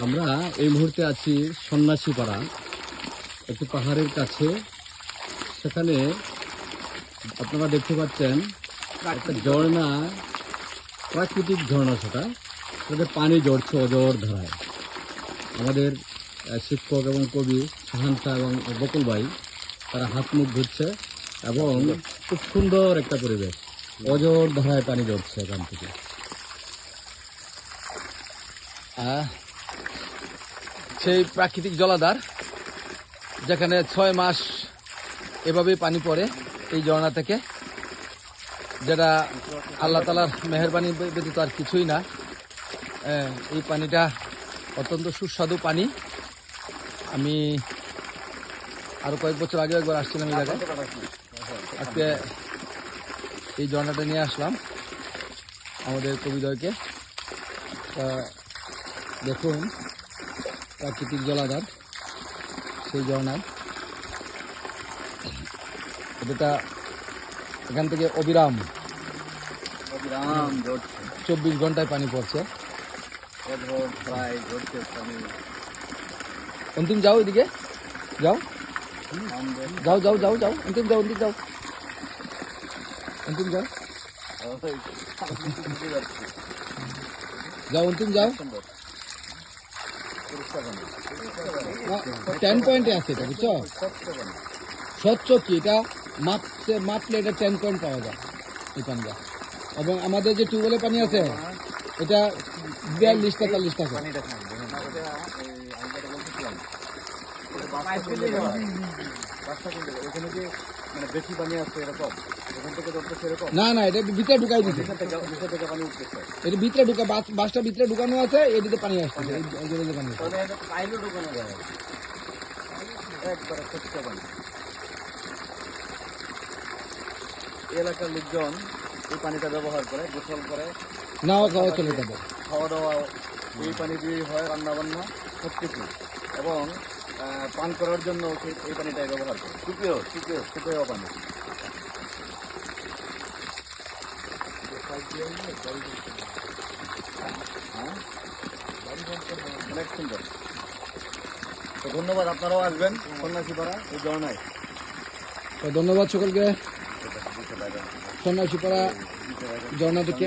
আমরা এই মুহূর্তে আছি সন্ন্যাসীপাড়া, একটু পাহাড়ের কাছে। সেখানে আপনারা দেখতে পাচ্ছেন একটা ঝর্ণা, প্রাকৃতিক ঝর্ণা। সেটাতে পানি ঝরছে অজর ধারায়। আমাদের শিক্ষক এবং কবি শাহান শাহ এবং বকুল ভাই তারা হাত মুখ ধুচ্ছে এবং খুব সুন্দর একটা পরিবেশ, অজর ধারায় পানি ঝরছে এখান থেকে। সেই প্রাকৃতিক জলাধার যেখানে 6 মাস এভাবেই পানি পড়ে এই ঝর্ণা থেকে, যেটা আল্লাহ তাআলার মেহেরবানি ব্যতীত আর কিছুই না। এই পানিটা অত্যন্ত সুস্বাদু পানি। আমি আরো কয়েক বছর আগে একবার আসছিলাম এই জায়গায়। আজকে এই ঝর্ণাটা নিয়ে আসলাম আমাদের কবিদয়কে। দেখুন প্রাকৃতিক জলাধার, সেই ঝর্ণায় এটা এখান থেকে অবিরাম 24 ঘন্টায় পানি পড়ছে। অন্তিম যাও, এদিকে যাও, যাও যাও যাও যাও, অন্তিম যাও, অন্তিম যাও, অন্তিম যাও, যাও, অন্তিম যাও। 10 পয়েন্টে আছে এটা, বুঝছো? স্বচ্ছ কি এটা মাপলে এটা 10 পয়েন্ট পাওয়া যায় এই পানিটা। এবং আমাদের যে টিউবওয়েলের পানি আছে এটা 42-43 টাকা। না না, এটা ভিতরে ঢুকাই দিচ্ছে, এটা ভিতরে ঢুকা, বাসটা ভিতরে ঢুকানো আছে, এদিকে পানি আসছে। এলাকার লোকজন এই পানিটা ব্যবহার করে, গোসল করে, নাও খাওয়া চলে যাবে, খাওয়া দাওয়া এই পানি দিয়ে হয়, রান্না বান্না সব কিছু, এবং পান করার জন্য এই পানিটাই ব্যবহার করে। সুপেয় পানি। অনেক সুন্দর। তো ধন্যবাদ, আপনারাও আসবেন সন্ন্যাসীপাড়া এই ঝর্ণায়। তো ধন্যবাদ সকলকে সন্ন্যাসীপাড়া ঝর্ণা থেকে।